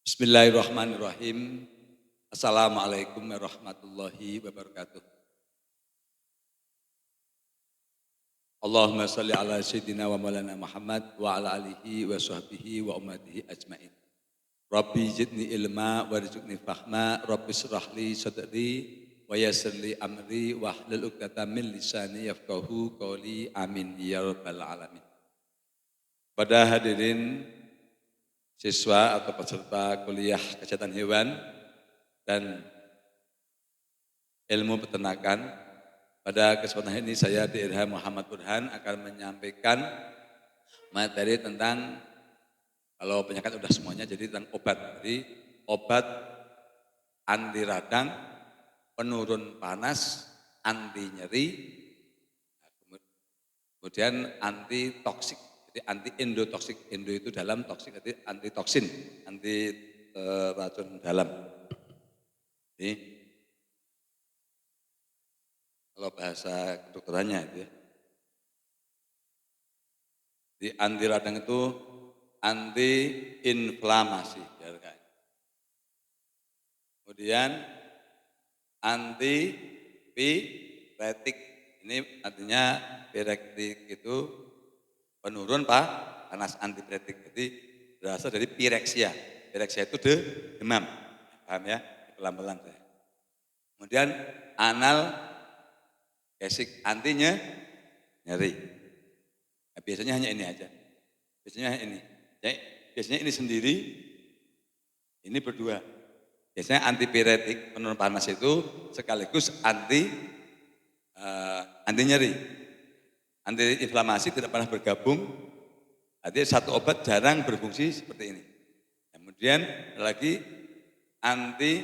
Bismillahirrahmanirrahim. Assalamualaikum warahmatullahi wabarakatuh. Allahumma salli ala sayyidina wa maulana Muhammad wa ala alihi wa sahbihi wa ummatihi ajmain. Rabbi zidni ilma warzuqni fahma, Rabbi shrah li sadri wa yassir li amri wa hlul 'uqdatam min lisani yafqahu qawli. Amin ya rabbal alamin. Pada hadirin siswa atau peserta kuliah kesehatan hewan dan ilmu peternakan, pada kesempatan ini saya D.Irham Muhammad Burhan akan menyampaikan materi tentang, kalau penyakit sudah semuanya, jadi tentang obat. Jadi obat anti radang, penurun panas, anti nyeri, kemudian anti toksik. Jadi anti endotoksik, endo itu dalam, toksik jadi anti toksin, anti racun dalam. Jadi kalau bahasa kedokterannya itu ya. Jadi anti radang itu anti inflamasi. Kemudian anti piretik. Ini artinya piretik itu penurun panas, antipiretik. Jadi berasal dari pireksia. Pireksia itu demam. Paham ya? Pelan-pelan saya. Kemudian analgesik, antinya nyeri. Nah, biasanya hanya ini aja. Biasanya ini. Ya, biasanya ini sendiri, ini berdua. Biasanya antipiretik, penurun panas itu sekaligus anti nyeri. Anti inflamasi tidak pernah bergabung, artinya satu obat jarang berfungsi seperti ini. Kemudian lagi anti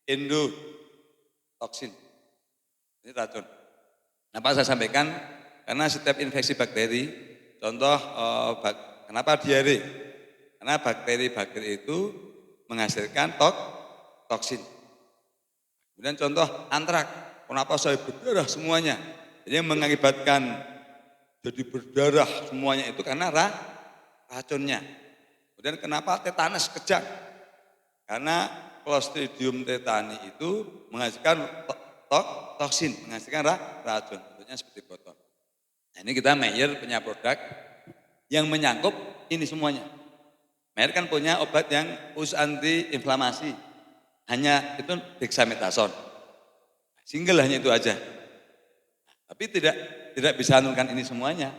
endotoksin, ini racun. Kenapa saya sampaikan? Karena setiap infeksi bakteri, contoh kenapa diare? Karena bakteri-bakteri itu menghasilkan toksin. Kemudian contoh antrak, kenapa saya berdarah semuanya? Jadi yang mengakibatkan jadi berdarah semuanya itu karena racunnya. Kemudian kenapa tetanus kejang? Karena Clostridium tetani itu menghasilkan toksin, menghasilkan racun. Bentuknya seperti botol. Nah, ini kita Mayer punya produk yang menyangkup ini semuanya. Mayer kan punya obat yang khusus anti inflamasi. Hanya itu dexamethasone. Single hanya itu aja. Tapi tidak bisa menurunkan ini semuanya.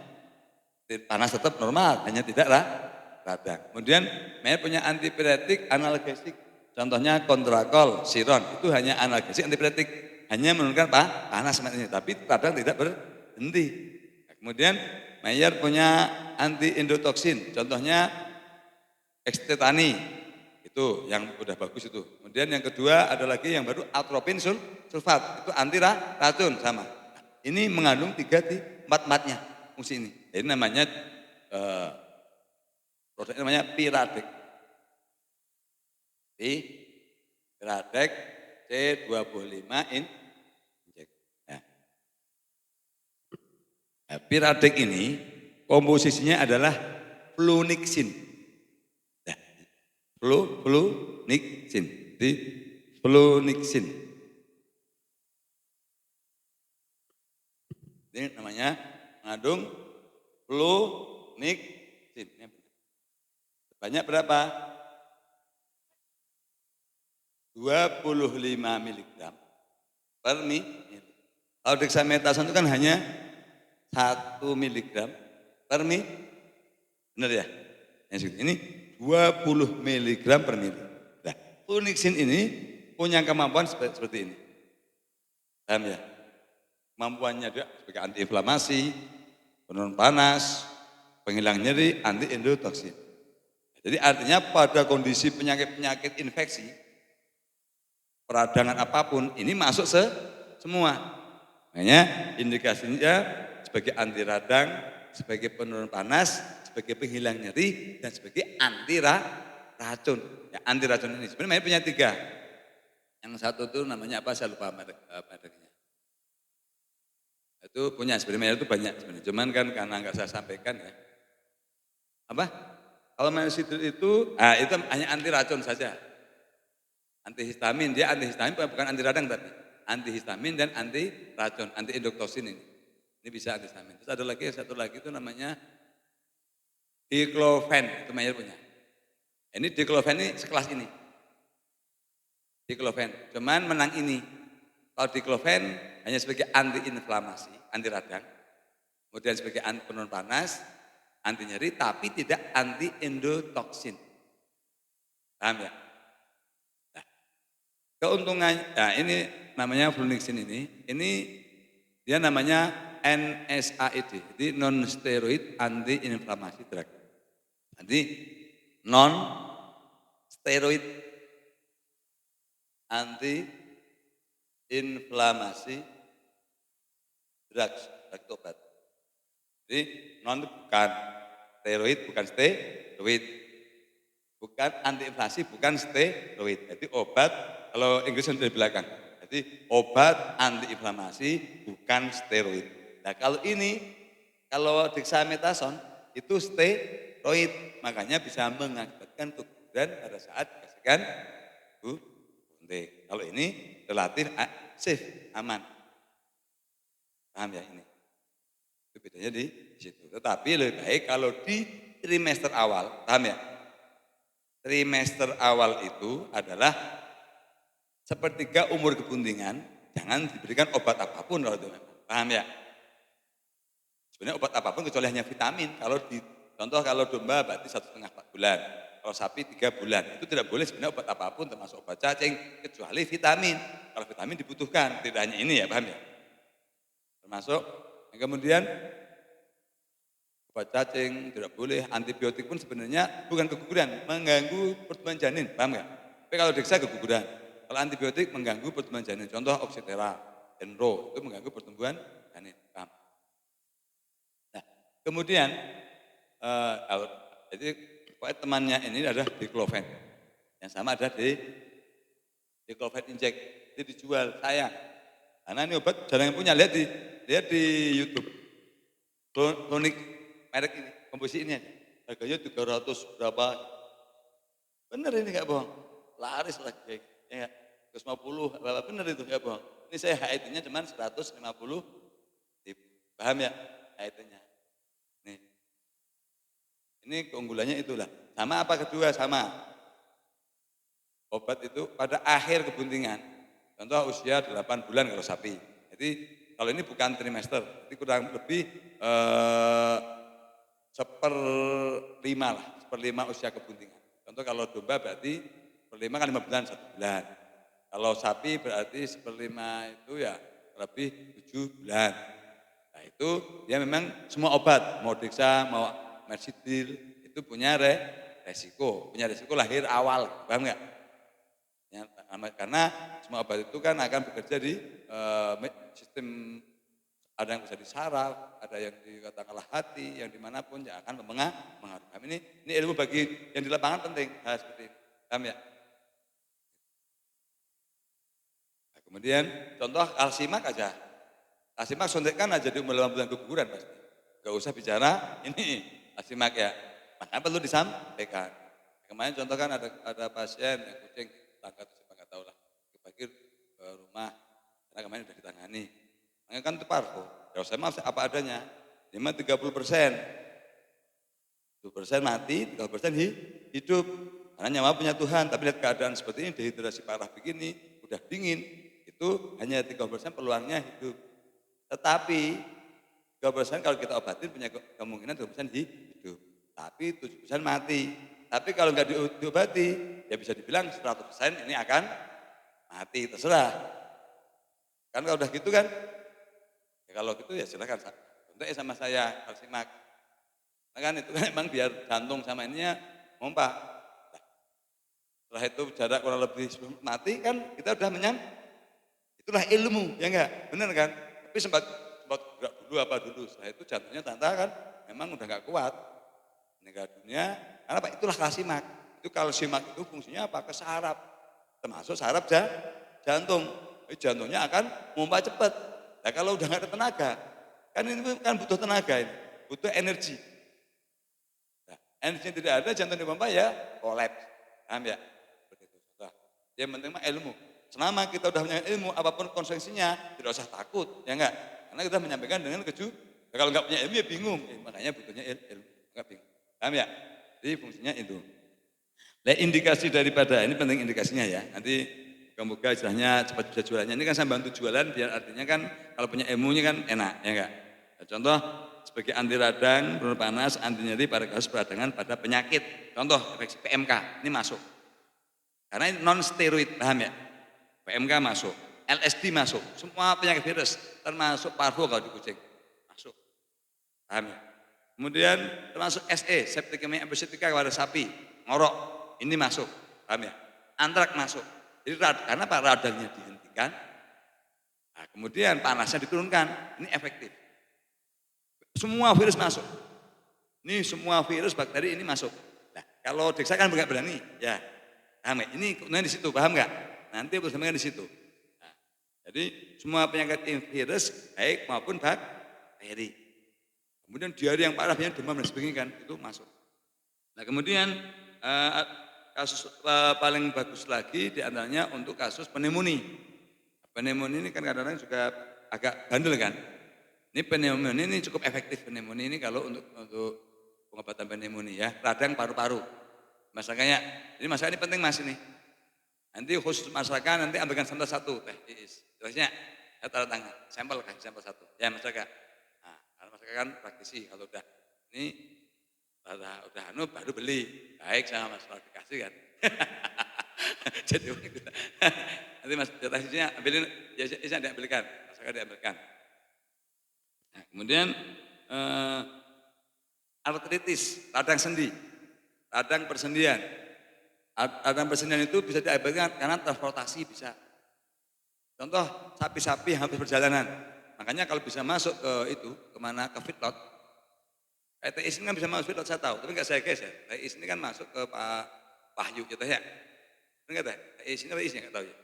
Panas tetap normal, hanya tidak radang. Kemudian Mayer punya antipiretik, analgesik. Contohnya Kontrakol, Siron, itu hanya analgesik, antipiretik. Hanya menurunkan panas ini, tapi radang tidak berhenti. Kemudian Mayer punya anti endotoksin, contohnya Extetani, itu yang udah bagus itu. Kemudian yang kedua ada lagi yang baru atropin sulfat, itu anti racun sama. Ini mengandung 3 di 4-4-nya fungsi ini. Jadi namanya produknya namanya Piradek. Piradek C25 injek. Nah, Piradek ini komposisinya adalah flunixin. Nah, flunixin. Jadi flunixin. Ini namanya mengandung flunixin. Banyak berapa? 25 mg per ml. Kalau dexamethasone itu kan hanya 1 mg per ml. Benar ya? Ini 20 mg per ml. Nah, flunixin ini punya kemampuan seperti ini. Paham ya? Kemampuannya dia sebagai antiinflamasi, penurun panas, penghilang nyeri, anti endotoksin. Jadi artinya pada kondisi penyakit-penyakit infeksi, peradangan apapun, ini masuk semua. Makanya indikasinya sebagai anti radang, sebagai penurun panas, sebagai penghilang nyeri, dan sebagai anti racun. Ya, anti racun ini sebenarnya punya 3. Yang satu itu namanya apa, saya lupa mereknya. Itu punya sebenarnya itu banyak sebenarnya. Cuman kan karena nggak saya sampaikan ya. Apa? Kalau minoxidil itu hanya anti racun saja. Antihistamin, dia antihistamin bukan anti radang tapi antihistamin dan anti racun, anti endoktosin ini. Ini bisa antihistamin. Terus ada lagi satu lagi itu namanya diclofen, itu Mayer punya. Ini diclofen ini sekelas ini. Diclofen, cuman menang ini. Kalau diclofen hanya sebagai anti-inflamasi, anti radang. Kemudian sebagai anti penurun panas, anti nyeri, tapi tidak anti endotoksin. Paham ya? Nah, keuntungan, nah ini namanya flunixin ini dia namanya NSAID, jadi non steroid anti inflamasi drug. Nanti non steroid anti inflamasi drugs, obat. Jadi non itu bukan steroid, bukan steroid, bukan antiinflamasi, bukan steroid. Jadi obat, kalau Inggrisnya dari belakang. Jadi obat antiinflamasi bukan steroid. Nah kalau ini, kalau dexamethasone itu steroid, makanya bisa mengakibatkan keguguran pada saat dikasihkan gunting. Kalau ini relatif safe, aman. Paham ya ini? Itu bedanya di situ. Tetapi lebih baik kalau di trimester awal, paham ya? Trimester awal itu adalah sepertiga umur kebuntingan, jangan diberikan obat apapun kalau itu memang. Paham ya? Sebenarnya obat apapun kecuali hanya vitamin. Kalau contoh kalau domba berarti 1,5 bulan. Kalau sapi 3 bulan. Itu tidak boleh sebenarnya obat apapun termasuk obat cacing kecuali vitamin. Kalau vitamin dibutuhkan, tidak hanya ini ya, paham ya? Termasuk kemudian obat cacing tidak boleh, antibiotik pun sebenarnya bukan keguguran, mengganggu pertumbuhan janin, paham nggak? Tapi kalau dexa keguguran, kalau antibiotik mengganggu pertumbuhan janin, contoh oxytera, enro itu mengganggu pertumbuhan janin, paham? Nah, kemudian jadi temannya ini adalah diclofen, yang sama ada di diclofen inject, itu dijual sayang, karena ini obat jarang yang punya, lihat di YouTube, kronik merek ini, komposisi ini aja. Harganya 300 berapa. Bener ini enggak bohong. Laris lagi. Ya, 150 berapa bener itu enggak bohong. Ini saya HIT-nya cuma 150. Paham ya? HIT-nya. Nih. Ini keunggulannya itulah. Sama apa kedua? Sama. Obat itu pada akhir kebuntingan. Contoh usia 8 bulan kalau sapi. Jadi kalau ini bukan trimester, jadi kurang lebih 1/5 usia kebuntingan. Contoh kalau domba berarti 1/5 kan 5 bulan, 1 bulan. Kalau sapi berarti 1/5 itu ya lebih 7 bulan. Nah itu dia memang semua obat, mau dexa, mau mercidil, itu punya resiko lahir awal, paham nggak? Ya, karena semua obat itu kan akan bekerja di sistem, ada yang bisa di saraf, ada yang di katakanlah hati, yang dimanapun ya akan mengaruh. Ini ilmu bagi yang di lapangan penting, seperti ini. Paham ya? Nah, kemudian contoh kalsimak aja. Kalsimak suntikan aja di umur 8 bulan keguguran pasti. Gak usah bicara ini kalsimak ya. Makanya perlu disampaikan. Kemarin contoh kan ada pasien yang kucing tangga itu siapa nggak tahu lah. Dibagi ke rumah karena kemarin sudah ditangani. Makanya kan itu parvo. Ya saya maaf apa adanya. Cuma 30%. 10% mati, 30% hidup. Karena nyawa punya Tuhan, tapi lihat keadaan seperti ini, dehidrasi parah begini, udah dingin, itu hanya 30% peluangnya hidup. Tetapi 30% kalau kita obatin punya kemungkinan 30% hidup. Tapi 7% mati. Tapi kalau nggak diobati, ya bisa dibilang 100% ini akan mati, terserah. Kan kalau udah gitu kan, ya kalau gitu ya silakan. Untuk sama saya kalsimak. Nah kan itu kan emang biar jantung sama ininya mompa. Nah, setelah itu jarak kurang lebih sebelum mati kan kita udah itulah ilmu, ya enggak? Bener kan? Tapi sempat gerak dulu apa dulu. Setelah itu jantungnya tanda kan memang udah nggak kuat. Meninggal dunia, karena apa? Itulah kalsimak. Itu kalsimak itu fungsinya apa? Ke saraf. Termasuk saraf jantung. Jantungnya akan mompa cepat. Nah kalau udah nggak ada tenaga, kan ini kan butuh tenaga ini, butuh energi. Nah, Energinya tidak ada, jantung dipompa ya kolaps. Paham ya? Begitu. Nah, yang penting mah ilmu. Selama kita udah punya ilmu, apapun konsekuensinya, tidak usah takut, ya enggak? Karena kita menyampaikan dengan kalau enggak punya ilmu ya bingung. Makanya butuhnya ilmu, enggak bingung. Paham ya? Jadi fungsinya itu. Nah, indikasi daripada ini penting indikasinya ya. Nanti moga-moga istilahnya cepat bisa jualannya. Ini kan saya bantu jualan biar artinya kan kalau punya ilmunya kan enak, ya enggak? Nah, contoh sebagai anti radang, penurun panas, anti nyeri pada kasus peradangan pada penyakit. Contoh infeksi PMK ini masuk. Karena ini non steroid, paham ya? PMK masuk, LSD masuk, semua penyakit virus termasuk parvo kalau di kucing masuk. Paham ya? Kemudian termasuk SE, septicemia episetica pada sapi, ngorok, ini masuk. Paham ya? Antrak masuk. Jadi karena Pak radangnya dihentikan, nah, kemudian panasnya diturunkan, ini efektif. Semua virus masuk. Ini semua virus bakteri ini masuk. Nah, kalau Dexa kan nggak berani, ya. Paham ya? Ini kemudian di situ, paham nggak? Nanti bersama di situ. Nah, jadi semua penyakit virus baik maupun bakteri. Kemudian diare yang parah, demam dan sebagainya kan itu masuk. Nah kemudian kasus paling bagus lagi diantaranya untuk kasus pneumonia. Pneumonia ini kan kadang-kadang juga agak bandel kan. Ini pneumonia ini cukup efektif pneumonia ini kalau untuk pengobatan pneumonia ya, radang paru-paru. Masalahnya, ini masalah ini penting mas ini. Nanti khusus masyarakat nanti ambilkan sampel satu teh iis. Terusnya saya tanda tangan, sampel kasih sampel satu. Ya masyarakat. Nah, kalau masyarakat kan praktisi kalau udah ini udah baru beli. Baik sama mas kalau dikasih kan. Jadi nanti mas data ambilin, ya diambilkan, masyarakat diambilkan. Nah, kemudian artritis, radang sendi, radang persendian. Radang persendian itu bisa diambilkan karena transportasi bisa. Contoh sapi-sapi habis perjalanan, makanya kalau bisa masuk ke itu, kemana ke feedlot, TIS ini kan bisa masuk feedlot saya tahu, tapi nggak saya geser. TIS ini kan masuk ke Pak Wahyu gitu ya. Enggak teh? TIS ini apa isinya nggak tahu ya.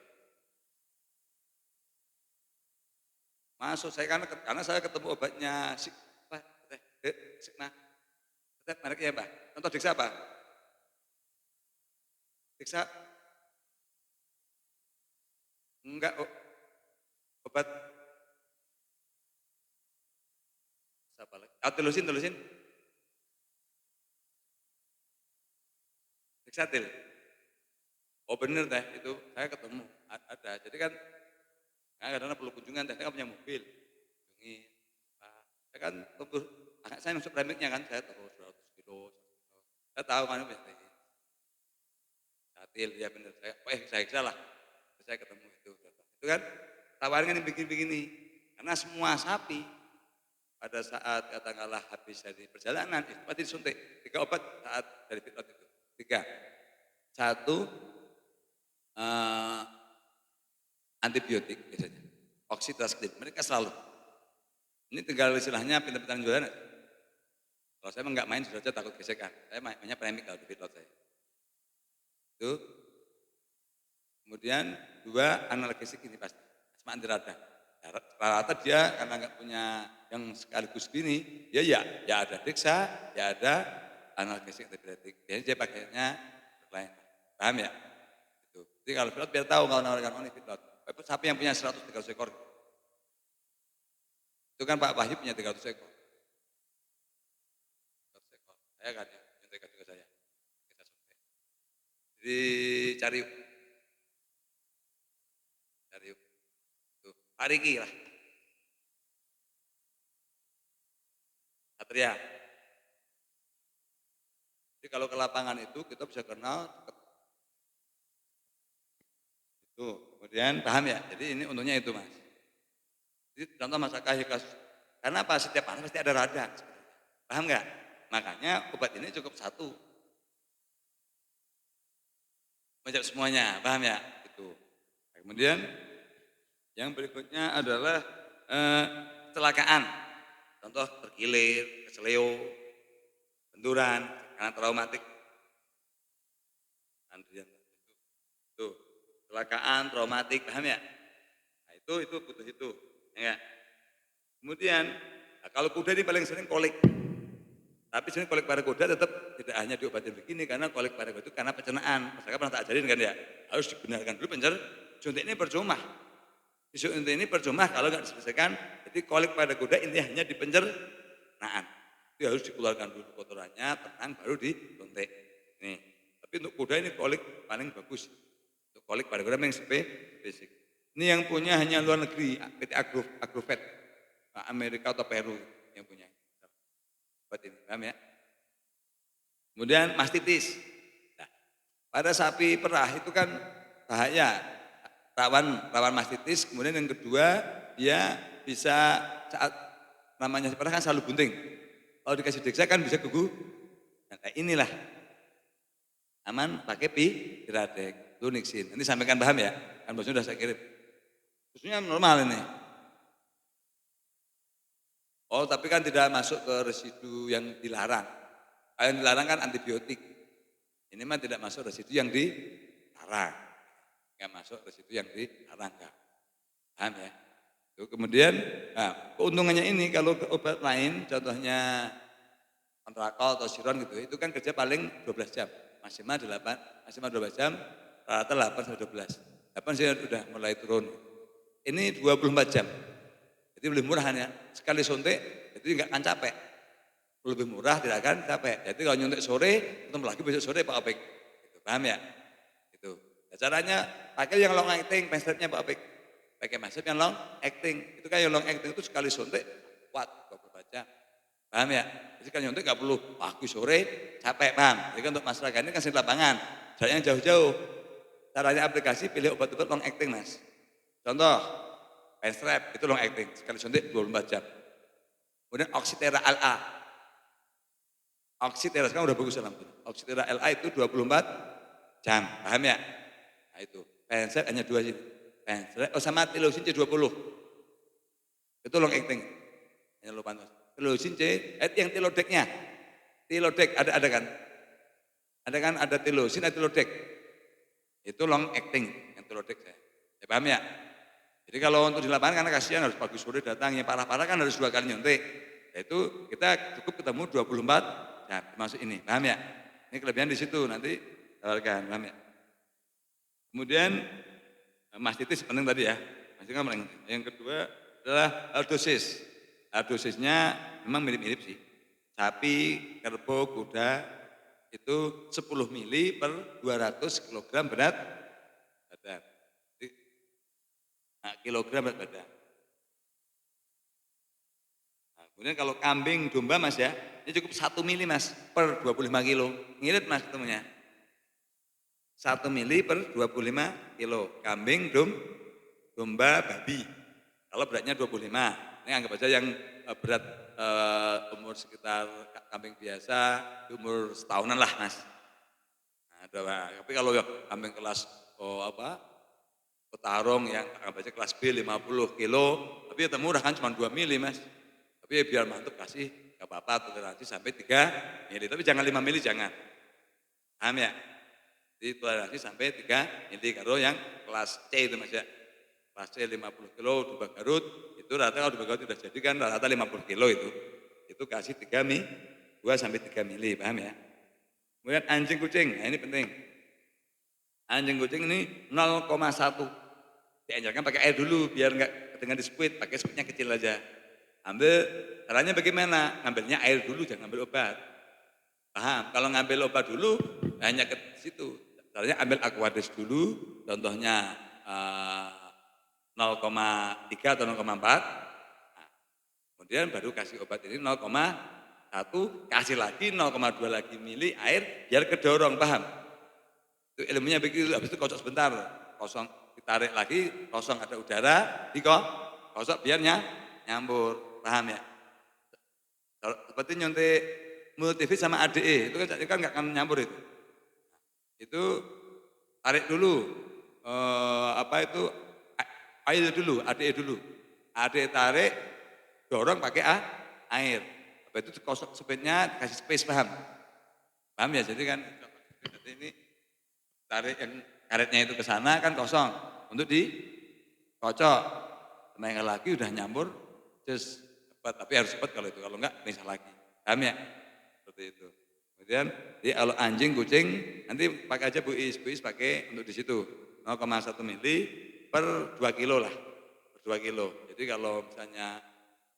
Masuk saya karena saya ketemu obatnya Sigma. Mereknya apa? Contoh Dexa apa? Dexa enggak obat apa lagi? Telusin. Dexatil. Oh bener teh itu saya ketemu ada. Jadi kan kadang-kadang perlu kunjungan teh saya kan punya mobil. Kunjungin. Saya kan saya masuk remiknya kan saya tahu 100 kilo. Saya tahu kan Dexatil ya bener saya salah. Saya ketemu itu kan tawarin kan begini karena semua sapi pada saat katakanlah habis dari perjalanan itu pasti disuntik 3 obat saat dari feedlot itu 3. 1 antibiotik biasanya oksitrasklin mereka selalu ini tinggal istilahnya pintar-pintar jualan. Kalau saya nggak main sudah saja takut gesekan saya mainnya premik kalau di feedlot saya itu. Kemudian 2 analgesik ini pasti asma anti radang. Rata-rata dia karena nggak punya yang sekaligus gini, ya ada Dexa, ya ada analgesik antipiretik. Jadi dia pakainya lain. Paham ya? Itu. Jadi kalau feedlot biar tahu kalau nawarkan ini feedlot. Sapi yang punya 100-300 ekor. Itu kan Pak Wahyu punya 300 ekor. 300 ekor. Saya kan ya, nyuntikkan juga saya. Kita suntik. Jadi cari Pak Riki lah. Satria. Jadi kalau ke lapangan itu kita bisa kenal itu. Kemudian paham ya? Jadi ini untungnya itu mas. Jadi contoh masyarakat kasus. Karena apa? Setiap panas pasti ada radang. Paham nggak? Makanya obat ini cukup 1. Menjawab semuanya, paham ya? Itu. Kemudian yang berikutnya adalah kecelakaan. Contoh terkilir, keseleo, benturan, karena traumatik. Itu kecelakaan, traumatik, paham ya? Nah, itu butuh itu. Ya. Kemudian, kalau kuda ini paling sering kolik. Tapi sebenarnya kolik parakoda tetap tidak hanya diobatin begini, karena kolik parakoda itu karena pencernaan. Masyarakat pernah tak ajarin kan ya, harus dibenarkan dulu suntik ini percuma. Suntik ini percuma kalau nggak diselesaikan. Jadi kolik parakoda intinya hanya di pencernaan. Itu harus dikeluarkan dulu kotorannya, tenang baru disuntik. Nih, tapi untuk kuda ini kolik paling bagus. Untuk kolik parakoda yang spesifik. Ini yang punya hanya luar negeri, PT Agrovet, Amerika atau Peru yang punya. Buat ini, paham ya? Kemudian mastitis. Nah, pada sapi perah itu kan bahaya, rawan mastitis. Kemudian yang kedua, dia bisa saat namanya perah kan selalu bunting. Kalau dikasih deksa kan bisa gugup. Nah, inilah aman pakai piradek, luniksin. Nanti sampaikan paham ya? Kan bosnya sudah saya kirim. Khususnya normal ini. Oh, tapi kan tidak masuk ke residu yang dilarang. Yang dilarang kan antibiotik. Ini mah tidak masuk residu yang dilarang. Enggak masuk residu yang dilarang. Paham ya? Itu kemudian, nah, keuntungannya ini kalau ke obat lain, contohnya Kontrakol atau Siron gitu, itu kan kerja paling 12 jam. Maksimal 12 jam, rata 8 sampai 12. 8 sih udah mulai turun. Ini 24 jam. Jadi lebih murah ya. Sekali suntik, itu enggak akan capek. Lebih murah, tidak akan capek. Jadi kalau nyuntik sore, ketemu lagi besok sore Pak Opik. Gitu, paham ya? Itu. Nah, caranya pakai yang long acting, penstrapnya Pak Opik. Pakai penstrap yang long acting. Itu kan yang long acting itu sekali suntik, kuat, 24 jam. Paham ya? Jadi kan nyuntik nggak perlu pagi sore capek, paham? Jadi kan untuk masyarakat ini kan di lapangan, jaraknya jauh-jauh. Caranya aplikasi pilih obat-obat long acting mas. Contoh, penstrap itu long acting, sekali suntik 24 jam. Kemudian Oxytera LA. Oxytera sekarang udah bagus dalam Oxytera LA itu 24 jam, paham ya? Nah itu, penstrap hanya 2 sini. Penstrap, sama Tilosin C20. Itu long acting. Hanya lupa mas. Tilosin C, yang tilodeknya. Tilodek ada kan? Ada tilosin, ada tilodek. Itu long acting yang tilodek saya. Ya paham ya? Jadi kalau untuk di lapangan karena kasihan harus pagi sore datang, yang parah-parah kan harus 2 kali nyuntik. Itu kita cukup ketemu 24 jam termasuk ini, paham ya? Ini kelebihan di situ nanti tawarkan, paham ya? Kemudian mastitis penting tadi ya. Mastitis kan penting. Yang kedua adalah dosis. Dosisnya memang mirip-mirip sih. Sapi, kerbau, kuda itu 10 mili per 200 kg berat badan. Nah, kilogram berat badan. Nah, kemudian kalau kambing, domba mas ya, ini cukup 1 mili mas per 25 kilo. Ngirit mas ketemunya. 1 mili per 25 kilo. Kambing, domba, babi. Kalau beratnya 25. Ini anggap aja yang berat umur sekitar kambing biasa, umur setahunan lah mas. Nah, tapi kalau kambing kelas petarung yang anggap aja kelas B 50 kilo, tapi ya murah kan cuma 2 mili mas. Tapi ya biar mantap kasih, gak apa-apa toleransi sampai 3 mili. Tapi jangan 5 mili jangan. Paham ya? Jadi toleransi sampai 3 mili. Kalau yang kelas C itu mas ya. Kelas C 50 kilo domba Garut, itu rata kalau domba Garut sudah jadi kan rata 50 kilo itu. Itu kasih 3 mili, 2 sampai 3 mili, paham ya? Kemudian anjing kucing, nah ini penting. Anjing kucing ini 0,1. Dianjurkan pakai air dulu biar enggak dengan di squid, pakai squidnya kecil aja. Ambil, caranya bagaimana? Ngambilnya air dulu, jangan ngambil obat. Paham? Kalau ngambil obat dulu, hanya ke situ. Caranya ambil Aquades dulu, contohnya 0,3 atau 0,4. Nah, kemudian baru kasih obat ini 0,1, kasih lagi 0,2 lagi mili air, biar kedorong, paham? Itu ilmunya begitu, habis itu kosong sebentar, kosong, ditarik lagi, kosong ada udara, kosong biar nyambur, paham ya? Seperti nyuntik multivit sama ADE, itu kan nggak akan nyambur itu. Itu tarik dulu, air dulu, ADE dulu. ADE tarik, dorong pakai air. Habis itu kosong sepitnya kasih space, paham? Paham ya? Jadi kan ini tarik yang karetnya itu ke sana kan kosong. Untuk dikocok. Main lagi udah nyambur, terus cepat, tapi harus cepat kalau itu, kalau enggak misal lagi. Paham ya? seperti itu. Kemudian kalau anjing, kucing nanti pakai aja Bu Is pakai untuk di situ 0,1 mili per 2 kilo lah, per 2 kilo. Jadi kalau misalnya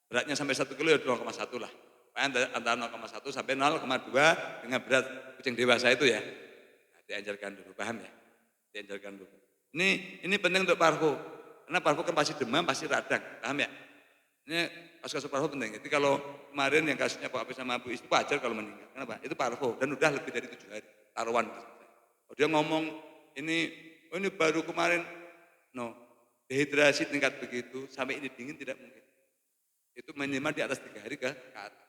beratnya sampai 1 kilo ya 0,1 lah. Antara 0,1 sampai 0,2 dengan berat kucing dewasa itu ya. Nah, dianjurkan dulu, paham ya? Dianjurkan dulu. Ini penting untuk parvo. Karena parvo kan pasti demam, pasti radang, paham ya? Ini kasus-kasus parvo penting. Jadi kalau kemarin yang kasusnya Pak Apis sama Bu Is itu wajar kalau meninggal. Kenapa? Itu parvo dan udah lebih dari 7 hari. Taruhan. Kalau dia ngomong ini baru kemarin, no, dehidrasi tingkat begitu, sampai ini dingin tidak mungkin. Itu minimal di atas 3 hari ke atas.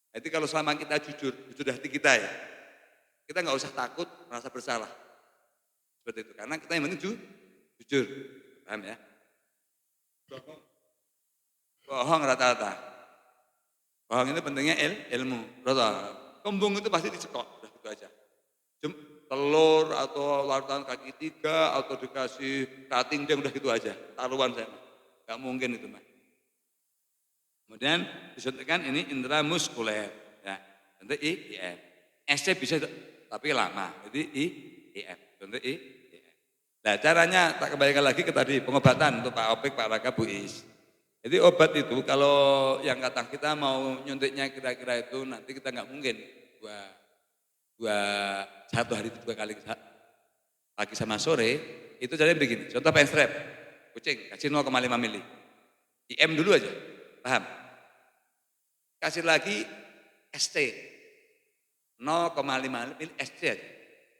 Jadi kalau selama kita jujur hati kita ya, kita nggak usah takut merasa bersalah. Seperti itu, karena kita yang penting jujur, paham ya? Bohong rata-rata. Bohong itu pentingnya ilmu. Rata. Kembung itu pasti dicekok, udah gitu aja. Telur atau larutan kaki 3 atau dikasih cutting dia udah gitu aja. Taruhan saya, nggak mungkin itu mah. Kemudian disuntikkan ini intramuskuler, ya. Nanti IM. SC bisa tapi lama, jadi IM. Nanti IM. Nah caranya tak kembalikan lagi ke tadi pengobatan untuk Pak Opik, Pak Raka, Bu Is. Jadi obat itu kalau yang kata kita mau nyuntiknya kira-kira itu nanti kita nggak mungkin satu hari itu 2 kali pagi sama sore itu jadi begini. Contoh penstrep, kucing kasih 0,5 mili, IM dulu aja, paham? Kasih lagi ST 0,5 mili ST aja.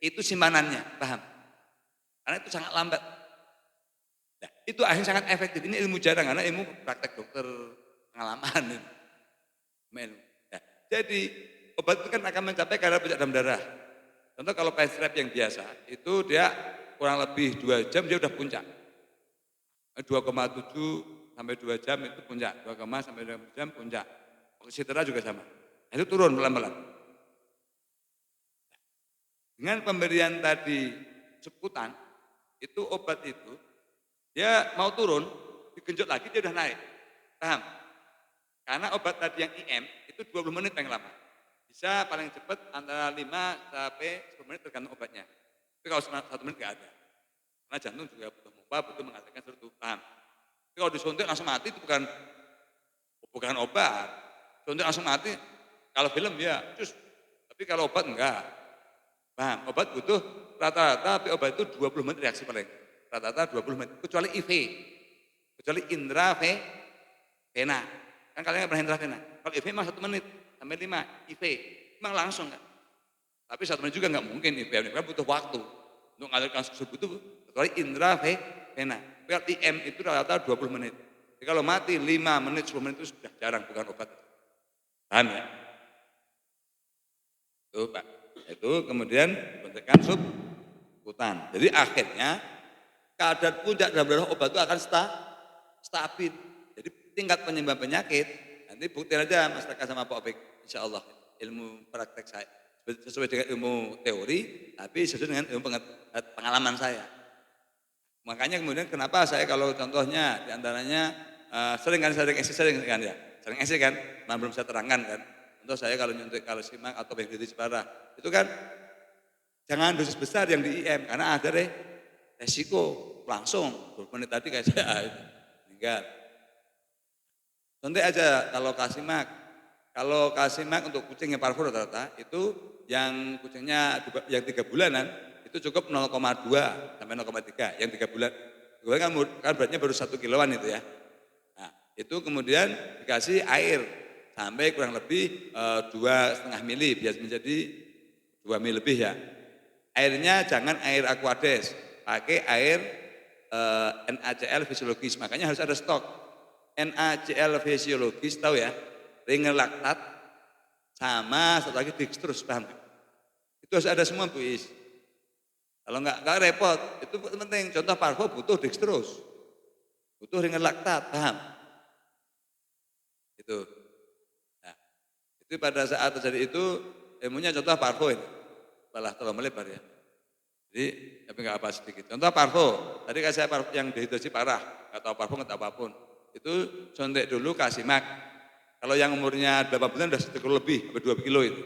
Itu simpanannya, paham? Karena itu sangat lambat. Nah, itu akhirnya sangat efektif. Ini ilmu jarang karena ilmu praktek dokter pengalaman. Nah, jadi obat itu kan akan mencapai kadar pecah dalam darah. Contoh kalau penstrep yang biasa itu dia kurang lebih 2 jam dia udah puncak. 2,7 sampai 2 jam itu puncak. 2, sampai 2 jam puncak. Oksitera juga sama. Nah, itu turun pelan-pelan. Dengan pemberian tadi seputan, itu obat itu, dia mau turun, digenjot lagi dia udah naik. Paham? Karena obat tadi yang IM itu 20 menit paling lama. Bisa paling cepat antara 5 sampai 10 menit tergantung obatnya. Tapi kalau 1 menit nggak ada. Karena jantung juga butuh pompa, butuh menghasilkan seluruh. Paham? Tapi kalau disuntik langsung mati itu bukan obat. Suntik langsung mati, kalau film ya, cus. Tapi kalau obat enggak. Paham? Obat butuh rata-rata, tapi obat itu 20 menit reaksi paling. Rata-rata 20 menit, kecuali IV. Kecuali intravena. Kan kalian nggak pernah intravena. Kalau IV mah 1 menit sampai 5, IV. Memang langsung kan. Tapi 1 menit juga nggak mungkin IV. Karena butuh waktu. Untuk mengalirkan tersebut itu, kecuali intravena. Kalau IM itu rata-rata 20 menit. Jadi kalau mati 5 menit, 10 menit itu sudah jarang, bukan obat. Paham ya? Itu Pak. Itu kemudian bentukkan subkutan. Jadi akhirnya kadar puncak dalam darah obat itu akan stabil. Jadi tingkat penyembuhan penyakit, nanti buktiin aja Mas Raka sama Pak Opik. Insya Allah ilmu praktek saya. Sesuai dengan ilmu teori, tapi sesuai dengan ilmu pengalaman saya. Makanya kemudian kenapa saya kalau contohnya diantaranya sering kan ya. Sering kan, belum saya terangkan kan. Untuk saya kalau nyuntik kalsium atau bronkitis parah, itu kan jangan dosis besar yang di IM karena ada resiko langsung 20 menit tadi kayak saya meninggal. Suntik aja kalau kasimak untuk kucing yang parvo rata-rata itu yang kucingnya yang 3 bulanan itu cukup 0,2 sampai 0,3 yang 3 bulan. Kan beratnya baru 1 kiloan itu ya. Nah, itu kemudian dikasih air sampai kurang lebih 2,5 mili biar menjadi 2 mili lebih ya. Airnya jangan air aquades, pakai air NaCl fisiologis. Makanya harus ada stok NaCl fisiologis, tahu ya? Ringer laktat sama satu lagi dextrose, paham? Itu harus ada semua Bu Is. Kalau enggak repot, itu penting. Contoh parvo butuh dextrose, butuh ringer laktat, paham? Itu. Nah, itu pada saat terjadi itu ilmunya contoh parvo ini. Malah terlalu melebar ya. Jadi tapi enggak apa sedikit. Contoh parvo, tadi kan saya parvo yang dehidrasi parah, enggak tahu parvo enggak tahu apapun. Itu suntik dulu kasimak. Kalau yang umurnya 8 bulan sudah 1 kilo lebih, sampai 2 kilo itu.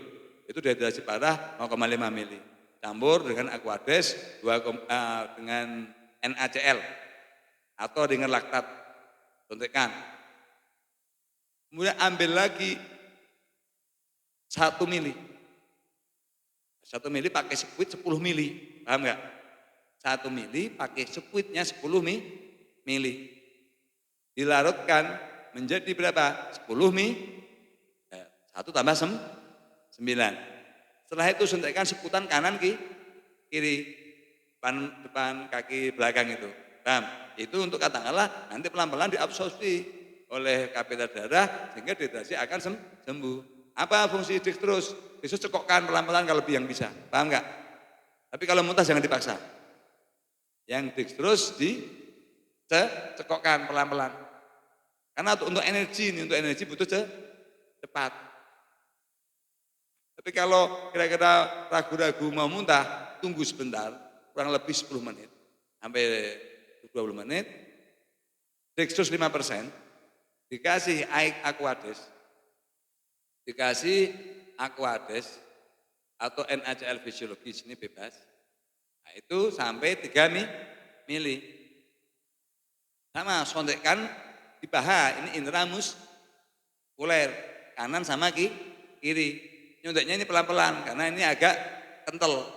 Itu dehidrasi parah 0,5 mili. Campur dengan Aquades dengan NaCl atau dengan laktat. Suntikkan. Kemudian ambil lagi 1 mili. 1 mili pakai sekuit 10 mili. Paham enggak? 1 mili pakai sekuitnya 10 mili. Dilarutkan menjadi berapa? 10 mili. 1 tambah 9. Setelah itu suntikkan sekutan kanan kiri. Depan kaki belakang itu. Paham? Itu untuk katakanlah nanti pelan-pelan diabsorpsi oleh kapiler darah sehingga dehidrasi akan sembuh. Apa fungsi dextrose? Dextrose cekokkan pelan-pelan kalau yang bisa. Paham enggak? Tapi kalau muntah jangan dipaksa. Yang dextrose dicekokkan pelan-pelan. Karena untuk energi butuh cepat. Tapi kalau kira-kira ragu-ragu mau muntah, tunggu sebentar, kurang lebih 10 menit. Sampai 20 menit, dextrose 5%, dikasih Aquades, atau NaCl fisiologis, ini bebas. Nah, itu sampai 3 mili. Sama, sontekkan di paha, ini intramuskuler, kanan sama kiri. Nyonteknya ini pelan-pelan, karena ini agak kental.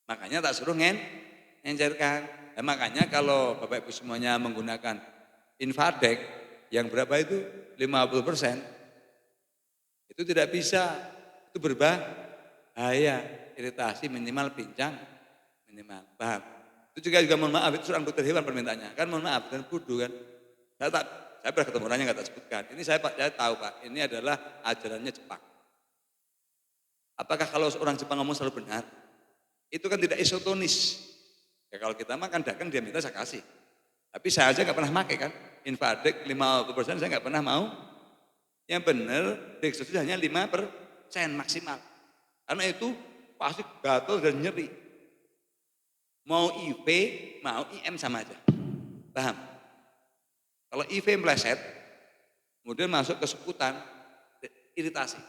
Makanya tak suruh ngencerkan. Nah, makanya kalau Bapak Ibu semuanya menggunakan Invadek, yang berapa itu? 50%. Itu tidak bisa, itu berbahaya, iritasi minimal pincang, minimal. Paham? Itu juga mohon maaf, itu seorang dokter hewan permintaannya. Kan mohon maaf, dan kudu kan. Saya pernah ketemu orangnya nggak tak sebutkan. Ini saya tahu Pak, ini adalah ajarannya Jepang. Apakah kalau orang Jepang ngomong selalu benar? Itu kan tidak isotonis. Ya kalau kita makan dagang dia minta saya kasih. Tapi saya aja nggak pernah pakai kan. Invadek 50% saya nggak pernah mau. Yang benar dextrose hanya 5% maksimal. Karena itu pasti gatal dan nyeri. Mau IV, mau IM sama aja. Paham? Kalau IV meleset, kemudian masuk ke sekutan, iritasi.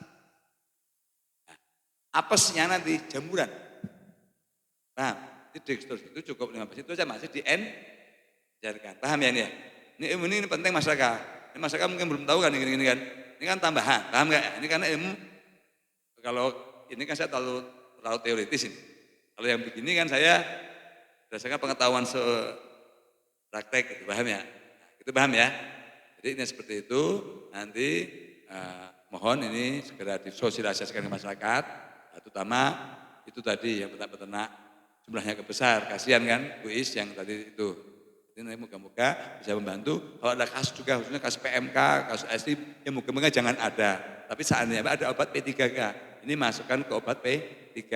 Nah, apesnya nanti jamuran. Paham? Di dextrose itu cukup 15, itu aja masih di-N-jarkan. Paham ya ini ya? Ini penting masyarakat. Ini masyarakat mungkin belum tahu kan ini kan. Ini kan tambahan, paham nggak? Ini karena ilmu, kalau ini kan saya terlalu teoritis ini. Kalau yang begini kan saya berdasarkan pengetahuan praktek, gitu, paham ya? Nah, itu paham ya? Jadi ini seperti itu, nanti mohon ini segera disosialisasikan ke masyarakat, terutama itu tadi yang peternak jumlahnya besar, kasihan kan Bu Is yang tadi itu. Ini moga-moga bisa membantu. Kalau ada kasus juga, khususnya kasus PMK, kasus ST, ya moga-moga jangan ada. Tapi seandainya ada obat P3K, ini masukkan ke obat P3K.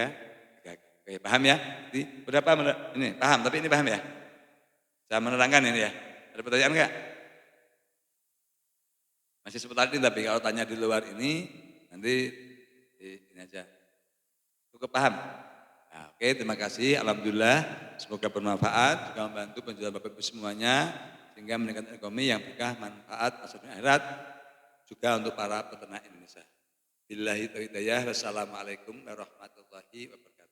Oke, paham ya? Jadi, berapa ini paham, tapi ini paham ya? Saya menerangkan ini ya. Ada pertanyaan enggak? Masih seputar ini, tapi kalau tanya di luar ini, nanti ini aja. Cukup paham? Nah, oke, terima kasih. Alhamdulillah, semoga bermanfaat, juga membantu penjualan Bapak Ibu semuanya, sehingga meningkatkan ekonomi yang berkah, manfaat, masa depan akhirat, juga untuk para peternak Indonesia. Billahi taufiq hidayah. Wassalamualaikum warahmatullahi wabarakatuh.